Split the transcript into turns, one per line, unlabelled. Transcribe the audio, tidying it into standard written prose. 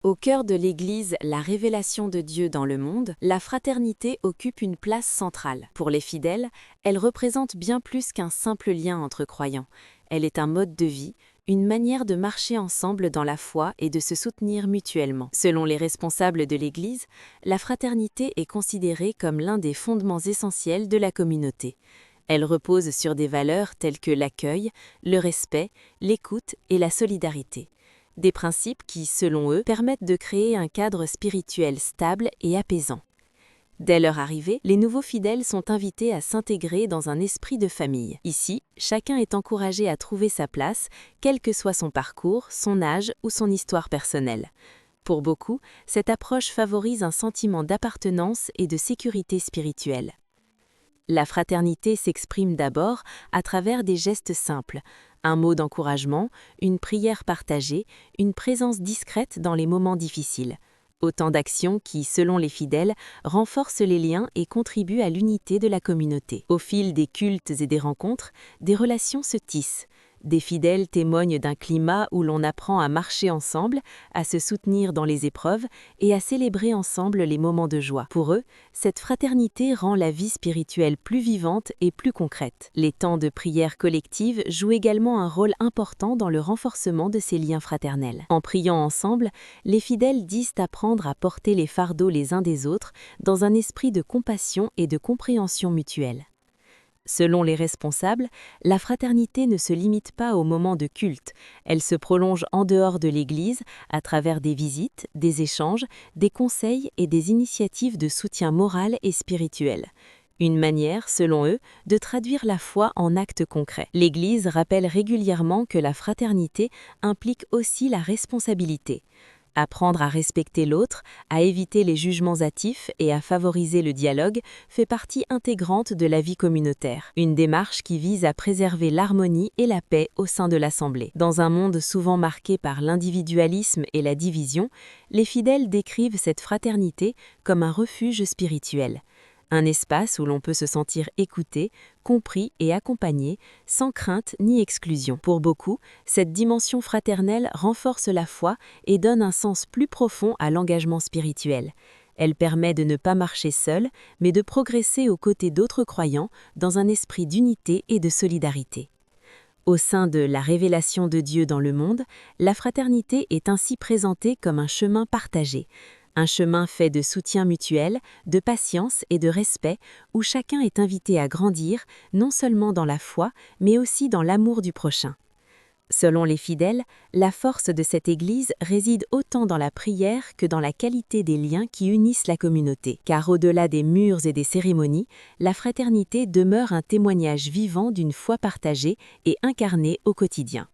Au cœur de l'Église, la révélation de Dieu dans le monde, la fraternité occupe une place centrale. Pour les fidèles, elle représente bien plus qu'un simple lien entre croyants. Elle est un mode de vie, une manière de marcher ensemble dans la foi et de se soutenir mutuellement. Selon les responsables de l'Église, la fraternité est considérée comme l'un des fondements essentiels de la communauté. Elle repose sur des valeurs telles que l'accueil, le respect, l'écoute et la solidarité. Des principes qui, selon eux, permettent de créer un cadre spirituel stable et apaisant. Dès leur arrivée, les nouveaux fidèles sont invités à s'intégrer dans un esprit de famille. Ici, chacun est encouragé à trouver sa place, quel que soit son parcours, son âge ou son histoire personnelle. Pour beaucoup, cette approche favorise un sentiment d'appartenance et de sécurité spirituelle. La fraternité s'exprime d'abord à travers des gestes simples, un mot d'encouragement, une prière partagée, une présence discrète dans les moments difficiles. Autant d'actions qui, selon les fidèles, renforcent les liens et contribuent à l'unité de la communauté. Au fil des cultes et des rencontres, des relations se tissent. Des fidèles témoignent d'un climat où l'on apprend à marcher ensemble, à se soutenir dans les épreuves et à célébrer ensemble les moments de joie. Pour eux, cette fraternité rend la vie spirituelle plus vivante et plus concrète. Les temps de prière collective jouent également un rôle important dans le renforcement de ces liens fraternels. En priant ensemble, les fidèles disent apprendre à porter les fardeaux les uns des autres dans un esprit de compassion et de compréhension mutuelle. Selon les responsables, la fraternité ne se limite pas au moment de culte, elle se prolonge en dehors de l'Église à travers des visites, des échanges, des conseils et des initiatives de soutien moral et spirituel. Une manière, selon eux, de traduire la foi en actes concrets. L'Église rappelle régulièrement que la fraternité implique aussi la responsabilité. Apprendre à respecter l'autre, à éviter les jugements hâtifs et à favoriser le dialogue fait partie intégrante de la vie communautaire. Une démarche qui vise à préserver l'harmonie et la paix au sein de l'Assemblée. Dans un monde souvent marqué par l'individualisme et la division, les fidèles décrivent cette fraternité comme un refuge spirituel. Un espace où l'on peut se sentir écouté, compris et accompagné, sans crainte ni exclusion. Pour beaucoup, cette dimension fraternelle renforce la foi et donne un sens plus profond à l'engagement spirituel. Elle permet de ne pas marcher seul, mais de progresser aux côtés d'autres croyants dans un esprit d'unité et de solidarité. Au sein de la révélation de Dieu dans le monde, la fraternité est ainsi présentée comme un chemin partagé. Un chemin fait de soutien mutuel, de patience et de respect, où chacun est invité à grandir, non seulement dans la foi, mais aussi dans l'amour du prochain. Selon les fidèles, la force de cette Église réside autant dans la prière que dans la qualité des liens qui unissent la communauté. Car au-delà des murs et des cérémonies, la fraternité demeure un témoignage vivant d'une foi partagée et incarnée au quotidien.